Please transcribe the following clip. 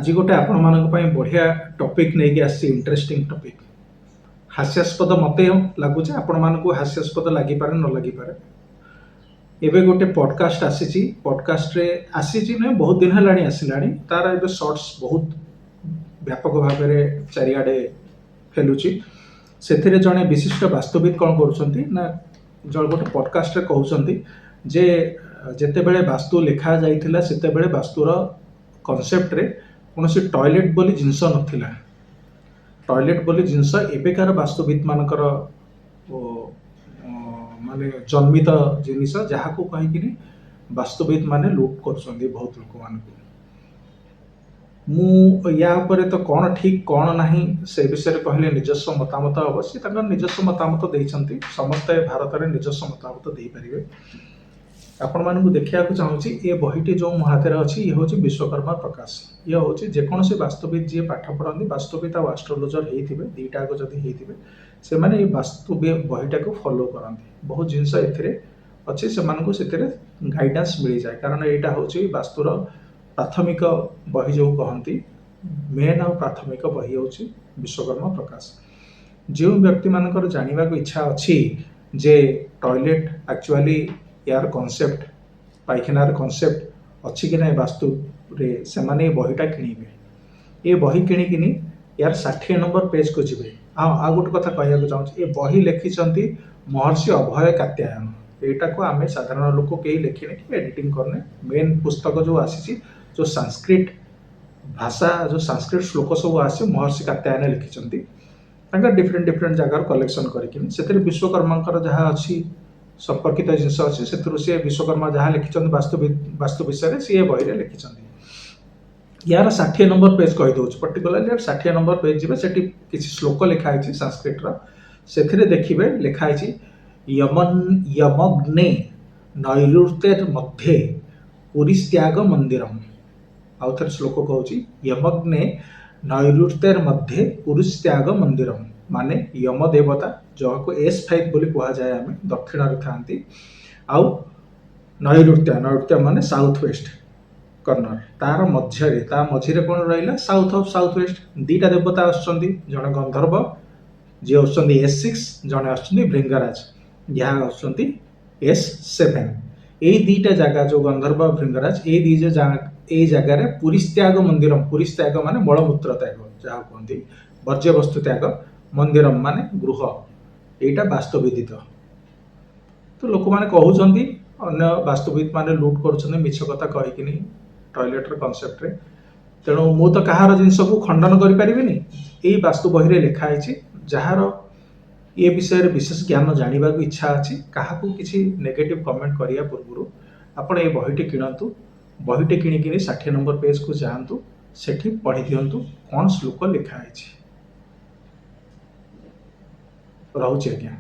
आज गोटे आपण मानक पई बढ़िया टॉपिक नहीं आसी इंटरेस्टिंग टॉपिक हास्यास्पद मत लगुच आपण मानक हास्यास्पद लगी पारे न लगी पारे एबे गोटे पॉडकास्ट आसी पॉडकास्ट रे आसी न बहुत दिन है आसलानी तार एबे शॉर्ट्स बहुत व्यापक भाव में चारिआडे फेलुची से जड़े विशिष्ट वास्तविक कौन कर गोटे पॉडकास्ट रे कहउछंती जे जेतेबेले वास्तु लिखा जाइथिला सेतेबेले वास्तुर कॉन्सेप्ट रे कौन टॉयलेट बोली जिनस नथिला टॉयलेट बोली जिनस एबेकार वास्तुविद मानकर माने जन्मित जिनिस जहाँ को कहीं वास्तुविद माने लूट कर बहुत लोक मान मु या उपरे तो कौन ठीक कौन नाही से विषय कहले निजस्व मतामत अवश्य निजस्व मतामत देइछंती समस्त भारत में निजस्व मतामत दे पारिबे आपण मानू देखा चाहूँगी ये बहीटी जो मो हाथ में अच्छी ये हूँ विश्वकर्मा प्रकाश ये हूँ जेकोसी वास्तुविद जी पाठ पढ़ती वास्तुविद और एस्ट्रोलोजर होते दीटाक जदि होते से माने ये वास्तु बहीटा को फॉलो करती बहुत जिनस अच्छे से गाइडेंस मिल जाए कारण यहाँ हूँ वास्तुर प्राथमिक बही जो कहती मेन और प्राथमिक बही हूँ विश्वकर्मा प्रकाश जो व्यक्ति मानकर जानवा इच्छा अच्छी जे टॉयलेट एक्चुअली यार कॉन्सेप्ट पाइखानार कॉन्सेप्ट अच्छी कि ना वास्तु रे से माने बहीटा किणवे ये बही किणिकिनी यार 60 नंबर पेज को जी हाँ आ गोटे कथा कहना चाहूँगी ये बही लिखिंट महर्षि अभय कात्यायन यहाँ को आम साधारण लोक कई लिखिने कि एडिटिंग करने मेन पुस्तक जो आसी जो संस्कृत भाषा जो संस्कृत श्लोक सब आसी महर्षि कात्यायन लिखिंट डिफरेंट डिफरेंट जगार कलेक्शन करके विश्वकर्मा जहाँ अच्छी संपर्कित जिनस अच्छे से विश्वकर्मा जहाँ लिखिं वास्तु विषय सी बही में लिखिं यार 60 नंबर पेज कहीदे पर्टिकुलरली यार 60 नंबर पेज जी से किसी श्लोक लिखाई संस्कृत से देखिए लिखाई यमग्ने नैऋतेर मध्ये पुरीस्त्याग मंदिरम आउ थे श्लोक कहूँ यमग्ने नैऋतेर मध्ये पुरीस्त्याग मंदिरम माने यम देवता जहाँ को S5 बोली कहा जाए आम दक्षिण था आउ नैऋत्य माने साउथ वेस्ट कर्नर तार मझे कौन रहा साउथ ऑफ साउथ वेस्ट दीटा देवता आसुँच जड़े गंधर्व जी आसुँच S6 जड़े आसुँच भृंगराज यहाँ आसुँच S7 यही दीटा जगह जो गंधर्व भृंगराज ये जगार पुरीस्त्याग मंदिर पुरीस्त्याग माने मलमूत्र त्याग जहाँ कहते वर्ज्य वस्तु त्याग मंदिर माने गृह यहाँ वास्तुविदित तो लोक मैंने कहते अन्य वास्तुविद माने लूट कर मिछ कथा कहीकि टॉयलेटर कॉन्सेप्ट रे तेणु मु तो कहार जिनस को खंडन करें यही वास्तु बही लिखाई जार ये विषय विशेष ज्ञान जानवा इच्छा अच्छी क्या किसी नेगेटिव कमेंट करिया पूर्व आपण ये बहीटी किणतु बहीटी किणिकी 60 नंबर पेज को जातु सेठी पढ़ी दिंतु कौन श्लोक लिखाई रोचे आज्ञा।